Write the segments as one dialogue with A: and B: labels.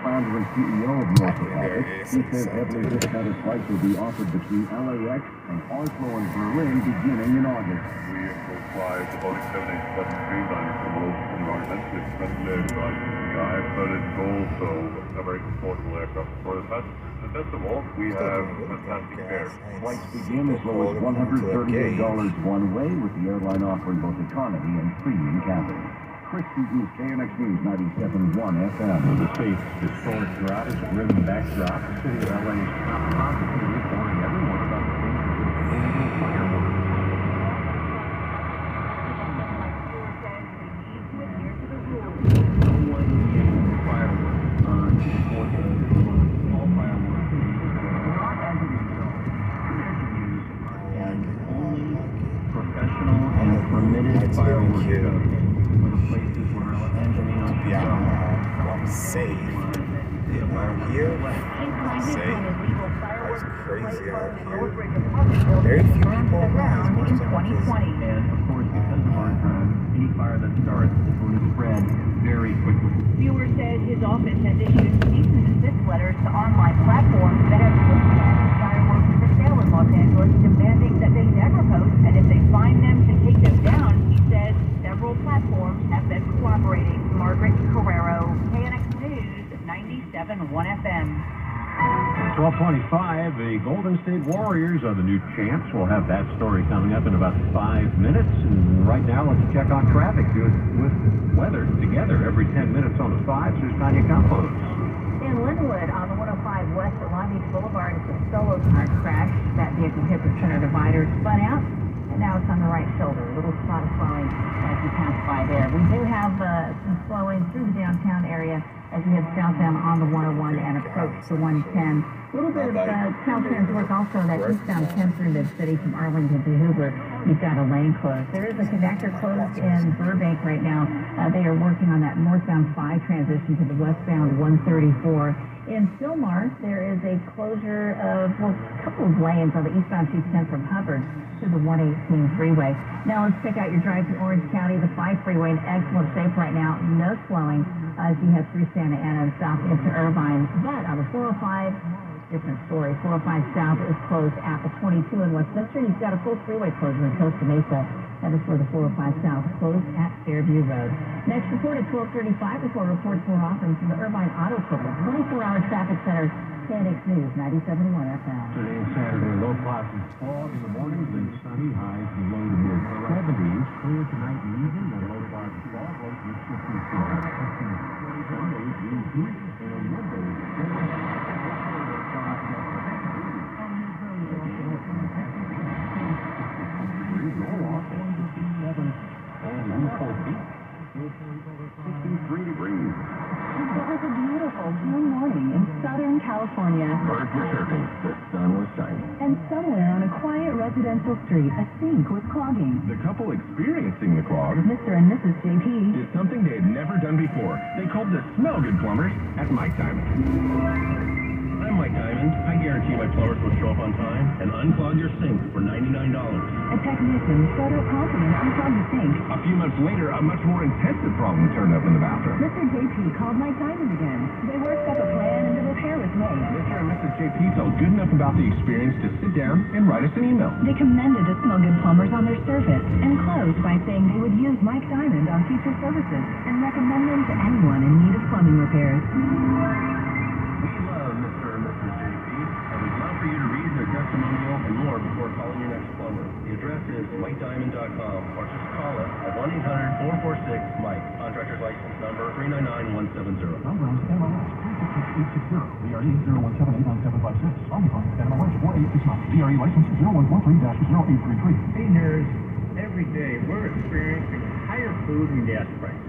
A: founder and CEO of Norfolk Pilots. He says heavily discounted flights will be offered between LAX and Oslo and Berlin beginning in August.
B: We will fly the Boeing 787 Dreamliner from Rome to New Ireland. It's translated by Sky, but it's also a very comfortable aircraft for the passengers. And best of all, we have fantastic fares.
A: Flights begin as low as $138 one way, with the airline offering both economy and premium cabins. Chris Hughes, KNX News 97.1 FM.
C: The state's historic drought is a grim backdrop. The city of LA's top prosecutor is warning everyone about the dangers of illegal fireworks.
D: Safe. Yeah, here, safe. It's crazy out here. Very few people around.
A: And of course, because of our time, any fire that starts is going to spread very quickly.
E: Viewer says his office has issued cease and desist letters to online platforms that have criticized fireworks for sale in Los Angeles, demanding that they never post, and if they find them, to take them down. He says several platforms have been cooperating. Margaret Carrero, KNX News 97.1 FM.
C: 12:25, the Golden State Warriors are the new champs. We'll have that story coming up in about 5 minutes. And right now, let's check on traffic with weather together every 10 minutes on the 5. Here's Tanya Campos.
E: In Linwood on the 105 West at Long Beach Boulevard, it's a solo car crash. That vehicle hit the center divider, spun out, and now it's on the right shoulder. A little spot of slowing as you pass by there. We do have some slowing through the downtown area as you head southbound on the 101 and approach the 110. A little bit of Caltrans work also on that eastbound 10 through Mid-City from Arlington to Hoover. You've got a lane closed. There is a connector closed in Burbank right now. They are working on that northbound 5 transition to the westbound 134. In Sylmar, there is a closure of, a couple of lanes on the eastbound 210 from Hubbard to the 118 freeway. Now let's check out your drive through Orange County. The 5 freeway in excellent shape right now. No slowing as you head through Santa Ana and south into Irvine. But on the 405, different story. 405 south is closed at the 22 in Westminster. You've got a full freeway closure in Costa Mesa. That is for the 405 south, closed at Fairview Road. Next report at 12:35 before reports more often from the Irvine Auto Club. 24-hour traffic center, KNX News 97.1 FM.
C: Today and Saturday, low clouds fog in the mornings, then sunny highs in low to mid 70s. Clear tonight and evening, then low clouds and fog, low to mid 50s. Sunday, June 2nd, and Monday,
E: It was a beautiful June morning in Southern California.
A: Birds were chirping, the sun was shining.
E: And somewhere on a quiet residential street, a sink was clogging.
F: The couple experiencing the clog
E: Mr. and Mrs. JP
F: did something they had never done before. They called the Smell Good plumbers at Mike Diamond. I'm Mike Diamond. I guarantee my plumbers will show up on time and unclog your sink for $99.
E: A technician showed up confident and unplugged the sink.
F: A few months later, a much more intensive problem turned up in the bathroom.
E: Mr. JP called Mike Diamond again. They worked up a plan and the repair was made.
F: Mr. and Mrs. JP felt good enough about the experience to sit down and write us an email.
E: They commended the Smell Good plumbers on their service and closed by saying they would use Mike Diamond on future services and recommend them to anyone in need of plumbing repairs.
F: We love Mr. and Mrs. JP, and we'd love for you to read their testimonial and more before calling your next plumber. The address is MikeDiamond.com, or just call us at 1-800-446-MIKE. Contractor's license number 399170.
C: Programs MLS 36860. DRE 017895756. Omnicom NMLS 4869. DRE license 0113-0833.
G: Hey nerds, every day we're experiencing higher food and gas prices.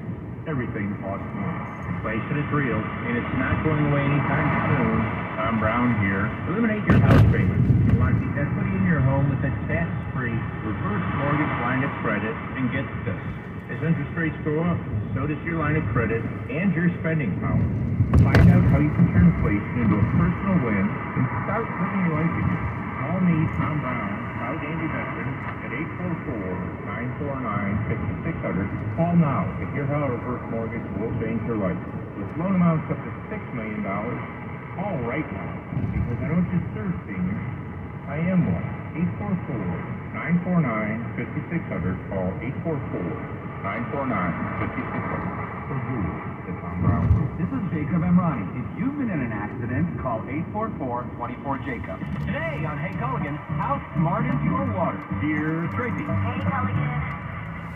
G: Everything costs more. Inflation is real, and it's not going away anytime soon. Tom Brown here. Eliminate your house payment. You want the equity in your home with a tax-free reverse mortgage line of credit, and get this. As interest rates go up, so does your line of credit and your spending power. Find out how you can turn inflation into a personal win and start living your life again. Call me, Tom Brown, proud Andy Veteran, at 844-949-5600. Call now. If your reverse mortgage will change your life. with loan amounts up to $6 million, all right now, because I don't just serve seniors, I am one. 844-949-5600. Call 844-949-5600. For rules, the Tom Brown Group.
H: This is Jacob Emrani. If you've been in an accident, call 844-24-JACOB. Today on Hey Culligan, how smart is your water? Dear Tracy.
E: Hey, Culligan.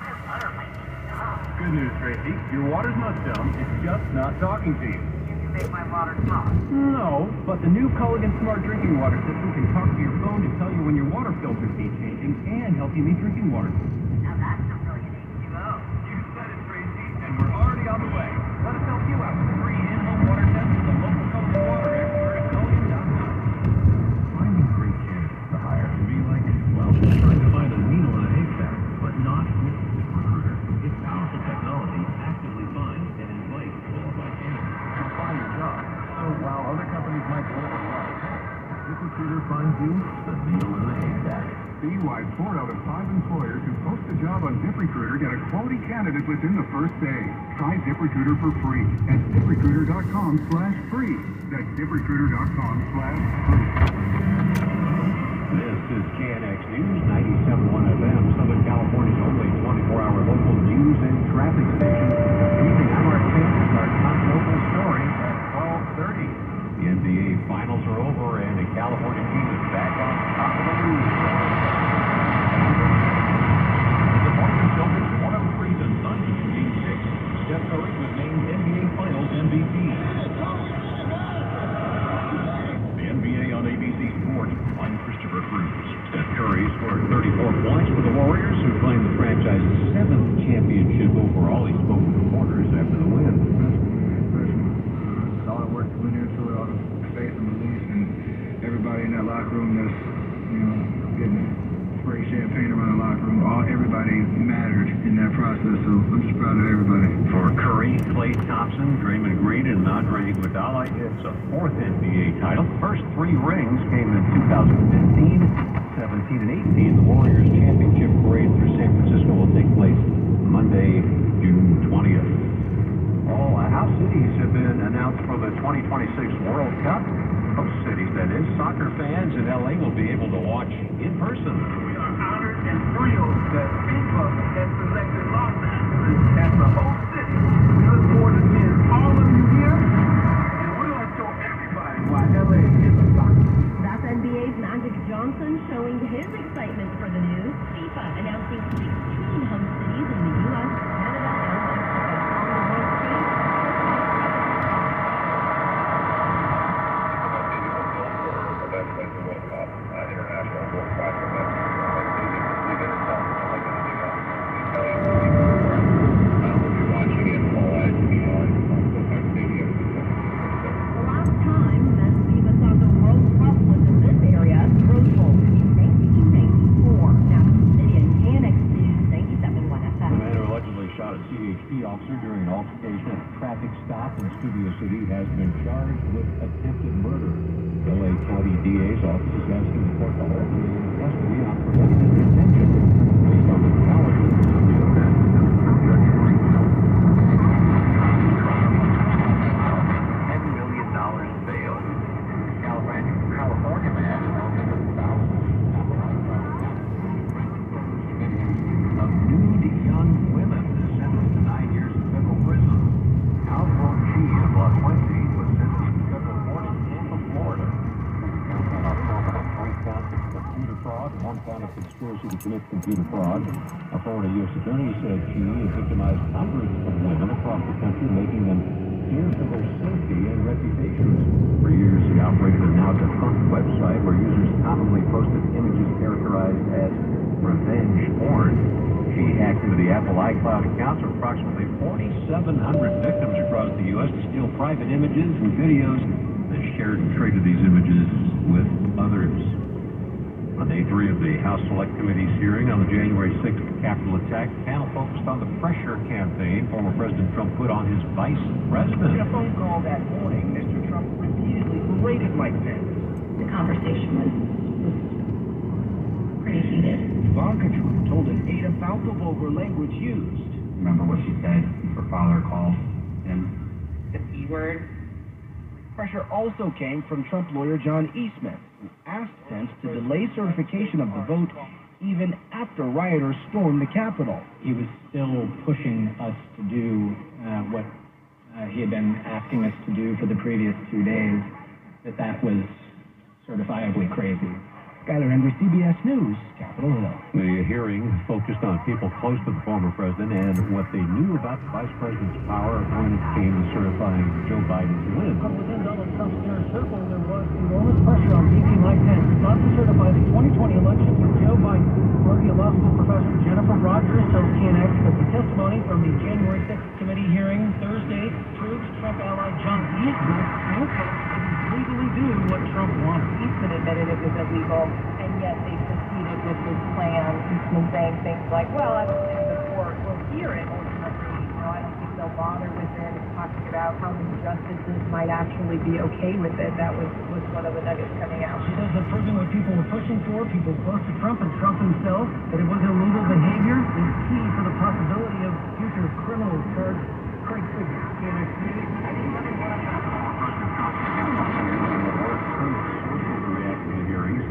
E: My water might be dumb.
H: Good news, Tracy. Your water's not dumb. It's just not talking to you.
E: You can make my water talk.
H: No, but the new Culligan Smart Drinking Water System can talk to your phone to tell you when your water filters need changing and help you meet drinking water.
E: Now that's a brilliant H2O.
H: You said it, Tracy, and we're already on the way. Let us help you out with a free in-home water test with a local Culligan water expert at Culligan.com.
C: Finding great candidates to hire can be like, well, trying to find a needle in a haystack, but not with ZipRecruiter. Its powerful technology actively finds and invites qualified candidates to find your job. So while other companies might deliver what, ZipRecruiter finds you the needle in the haystack.
I: See why 4 out of 5 employers who post a job on ZipRecruiter get a quality candidate within the first day. Try ZipRecruiter for free at ZipRecruiter.com/free. That's ZipRecruiter.com/free.
C: This is KNX News, 97.1 FM, Southern California's only 24-hour local news and traffic station. Evening, I'm Mark Taylor, our top local story at 12:30. The NBA Finals are over, and the California team is back on top of the news. The Portland Celtics 103 to Suns in Game 6. Steph Curry was named NBA Finals MVP. The NBA on ABC Sports. I'm Christopher Cruz. Steph Curry scored 34 points for the Warriors, who claimed the franchise's 7th championship overall. He spoke to reporters after the win.
I: All the work that went into it, all the faith and belief, and everybody in that locker room that's, getting spray champagne around the locker room. Everybody mattered in that process, so I'm just proud of everybody.
C: For Curry, Klay Thompson, Draymond Green, and Andre Iguodala, it's a 4th NBA title. First 3 rings came in 2015, 17, and 18. The Warriors championship parade through San Francisco will take place Monday, June 20th. All house cities have been announced for the 2026 World Cup. Host cities, that is. Soccer fans in LA will be able to watch in person.
H: We are honored and thrilled that FIFA has selected Los Angeles as the host city. We look forward to seeing all of you here, and we're going to show everybody why LA is a soccer city.
E: That's NBA's Magic Johnson showing his excitement for the news. FIFA announcing 16 host cities in the U.S., Canada, and Mexico.
C: Officer during an altercation at a traffic stop in Studio City has been charged with attempted murder. LA County DA's office is asking the court to hold him in custody on preventative detention based on the brutality of the event. Judge Green $10 million bail. California man held in thousands of nude young women sentenced to 9 years in federal prison. Al Borchi of La Fuente was sentenced to federal court in Tampa, Florida. Counts on October of 3 counts of computer fraud, 1 count of conspiracy to commit computer fraud. A Florida U.S. attorney said she had victimized hundreds of women across the country, making them fear for their safety and reputations. For years, the operated a now defunct website where users commonly posted images characterized as revenge porn. She hacked into the Apple iCloud accounts of approximately 4,700 victims across the U.S. to steal private images and videos, then shared and traded these images with others. On day 3 of the House Select Committee's hearing on the January 6th Capitol attack, the panel focused on the pressure campaign former President Trump put on his vice president.
H: In a phone call that morning, Mr. Trump repeatedly berated Mike Pence.
E: The conversation was pretty heated.
H: Ivanka Trump told an aide about the vulgar language used.
D: Remember what she said? Her father called him.
E: word.
J: Pressure also came from Trump lawyer John Eastman, who asked Pence to delay certification of the vote even after rioters stormed the Capitol.
K: He was still pushing us to do what he had been asking us to do for the previous 2 days, that was certifiably crazy.
J: Skyler Hendry, CBS News, Capitol Hill.
C: The hearing focused on people close to the former president and what they knew about the vice president's power when it came to certifying Joe Biden's win.
J: Within Donald Trump's inner circle, there was enormous pressure on VP Mike Pence not to certify the 2020 election with Joe Biden. Columbia Law School professor Jennifer Rogers tells KNX that the testimony from the January 6th committee hearing Thursday proves Trump ally John Eastman didn't legally do what Trump wanted.
E: Eastman admitted it was illegal, and yet they proceeded with this plan. Eastman saying things like, well, I don't think the court will hear it ultimately. I don't think they'll bother with it. Talking about how the justices might actually be okay with it. That was one of the nuggets coming out.
J: She says that proving what people were pushing for, people close to Trump and Trump himself, that it was illegal behavior, is key for the possibility of future criminal charges. Craig Figure, KNX News.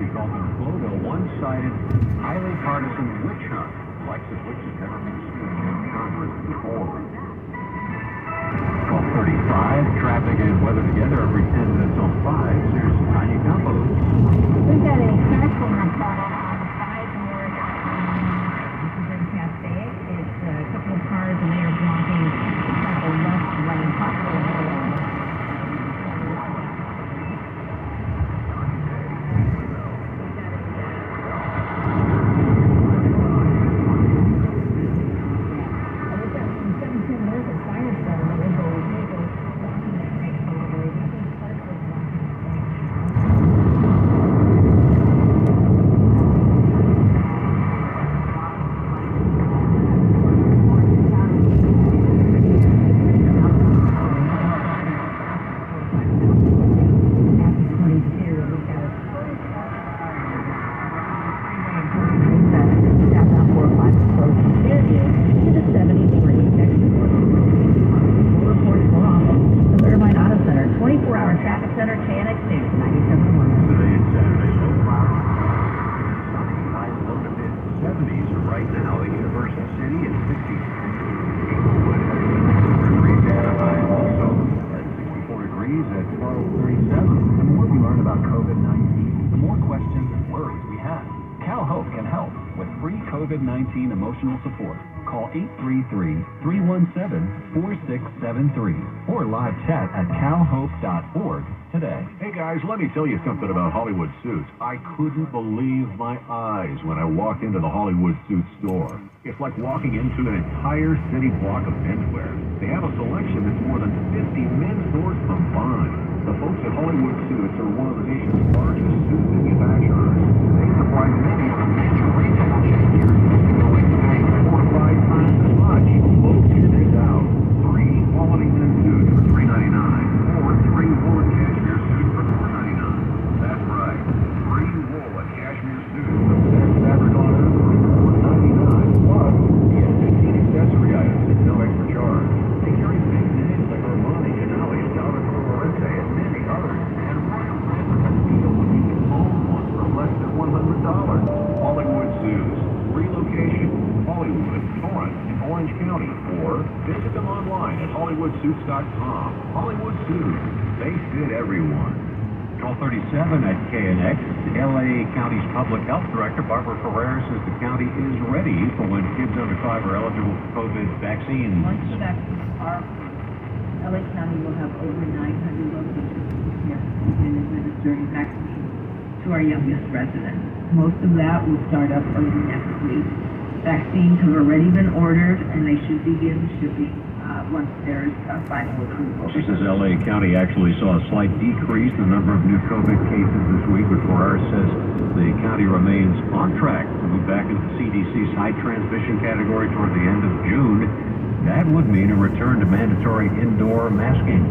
C: He called them, quote, a one-sided, highly partisan witch hunt, likes of which has never been seen in Congress before. 12:35, traffic and weather together every 10 minutes on 5. Here's Tiny Campos.
E: We've got a crash on the 5 north. This is in Passaic. It's a couple of cars, and they are blocking the left lane. Hospital Hill.
C: COVID-19 emotional support. Call 833-317-4673 or live chat at calhope.org today. Hey guys, let me tell you something about Hollywood Suits. I couldn't believe my eyes when I walked into the Hollywood Suits store. It's like walking into an entire city block of menswear. They have a selection that's more than 50 men's stores combined. The folks at Hollywood Suits are one of the nation's largest suit manufacturers. They supply many of the major retail chains here, going paying 4 or 5 times as much. Folks, check this out. 3 quality men's suits for $3.99 or 3 woolen cashmere suits for $4.99. That's right. 3 woolen cashmere suits with the best fabric on earth for $4.99. Plus, get 15 accessory items at no extra charge. They carry big names like Armani, Denali, Salvatore Lorente, and many others. And Royal Brands has a deal when you can own one for less than $100. Hollywood Suits. Relocation. Hollywood, Torrance, and Orange County. Or visit them online at HollywoodSuits.com. Hollywood Suits. They fit everyone. 12:37 at KNX. L.A. County's Public Health Director, Barbara Ferrer, says the county is ready for when kids under 5 are eligible for COVID vaccines.
E: Once the vaccines are approved, LA County will have over 900 locations here and administering vaccines to our youngest residents. Most of that will start up early next week. Vaccines have already been ordered, and they should begin shipping once there's final approval.
C: She says L.A. County actually saw a slight decrease in the number of new COVID cases this week, but Ferrer says the county remains on track to move back into the CDC's high transmission category toward the end of June. That would mean a return to mandatory indoor masking.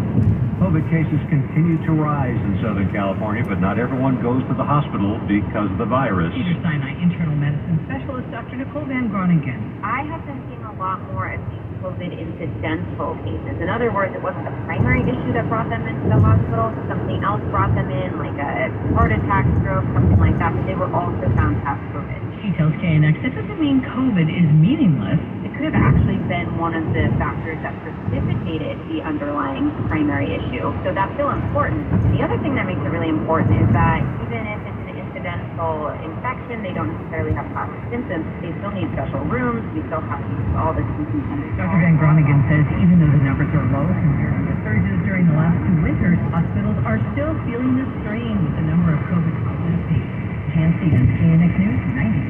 C: COVID cases continue to rise in Southern California, but not everyone goes to the hospital because of the virus.
E: Cedars-Sinai internal medicine specialist Dr. Nicole Van Groningen.
L: I have been seeing a lot more of these COVID incidental cases. In other words, it wasn't the primary issue that brought them into the hospital. Something else brought them in, like a heart attack, stroke, something like that, but they were also found to have COVID.
E: She tells KNX that doesn't mean COVID is meaningless.
L: It could have actually been one of the factors that precipitated the underlying primary issue. So that's still important. The other thing that makes it really important is that even if it's an incidental infection, they don't necessarily have classic symptoms. They still need special rooms. We still have to use all the PPE.
E: Dr. Van Groningen says even though the numbers are low compared to the surges during the last 2 winters, hospitals are still feeling the strain with the number of COVID-positive patients. Jan Stevens, KNX News,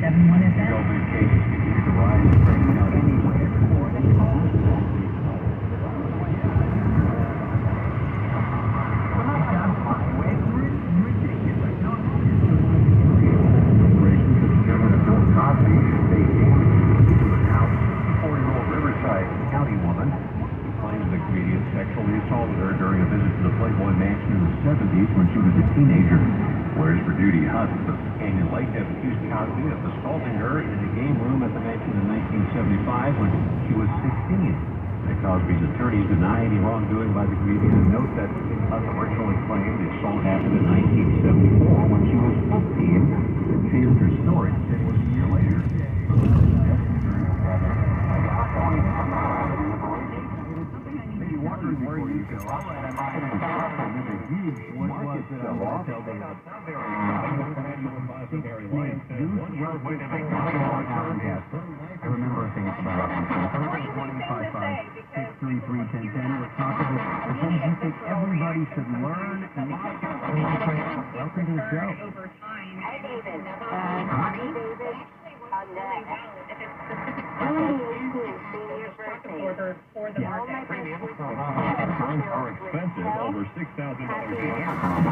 E: 97.1 FM.
C: COVID cases continue to rise, breaking out anywhere. Sexually assaulted her during a visit to the Playboy Mansion in the 70s when she was a teenager. Whereas for duty, husband Canyon Lake has accused Cosby of assaulting her in a game room at the mansion in 1975 when she was 16. Cosby's attorneys deny any wrongdoing by the comedian and note that Huss originally claimed the assault happened in 1974 when she was 15 and changed her story to say it was a year later. Wondering where you go. There's a huge market sell-off. I remember a thing about 155-633-1010 was talking about the things you think everybody should learn and welcome to the show.
L: Hi, David.
F: For the market. Homes are expensive, over $6,000 a year.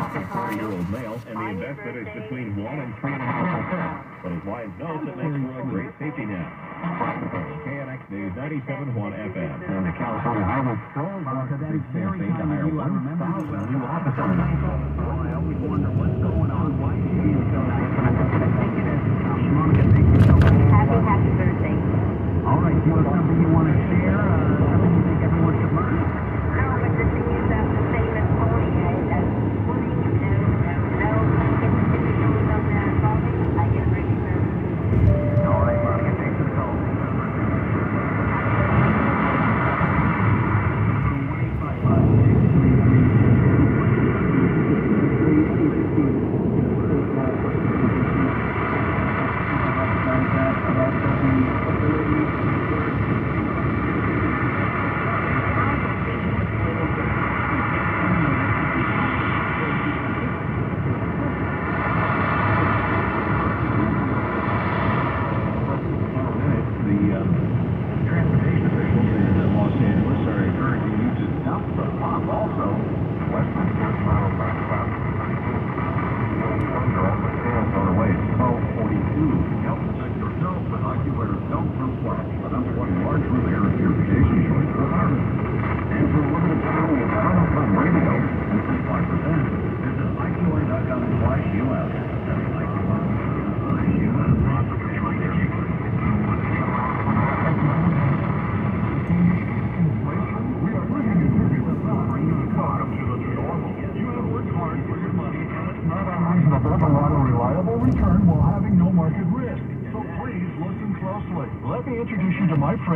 F: For a 40-year-old male, and the investment is between 1 and 3.5%. But as Lions knows, it makes for a great safety net. KNX News 97.1 FM.
C: And the California Highway Patrol launched a campaign to hire 1,000 new officers. I always wonder what's going on. Why is she so nice? Monica, thank you so much.
L: Happy Thursday.
C: All right, do you have something you want to share? Something you think everyone should learn?
L: No, but the thing is, I'm the same as Tony. I get ready for
C: all right, Monica, thanks for the call.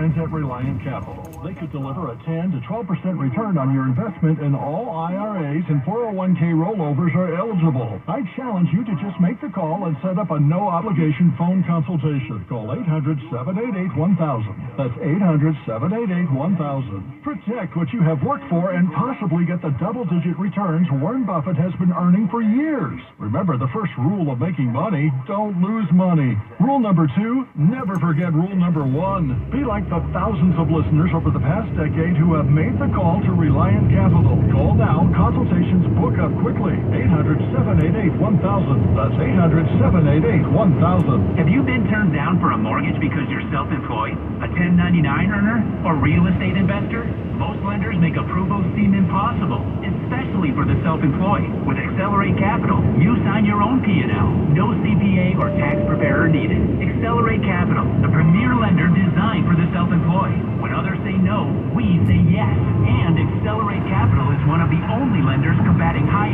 M: At Reliant Capital. They could deliver a 10 to 12% return on your investment, and all IRAs and 401k rollovers are eligible. I challenge you to just make the call and set up a no-obligation phone consultation. Call 800-788-1000. That's 800-788-1000. Protect what you have worked for and possibly get the double-digit returns Warren Buffett has been earning for years. Remember the first rule of making money: don't lose money. Rule number 2, never forget rule number 1. Be like the thousands of listeners over the past decade who have made the call to Reliant Capital. Call now. Consultations book up quickly. 800-788-1000. That's 800-788-1000.
N: Have you been turned down for a mortgage because you're self-employed, a 1099 earner, or real estate investor? Most lenders make approvals seem impossible, especially for the self-employed. With Accelerate Capital, you sign your own P&L. No CPA or tax preparer needed. Accelerate Capital, the premier lender designed for the self-employed. When others say no, we say yes. And Accelerate Capital is one of the only lenders combating high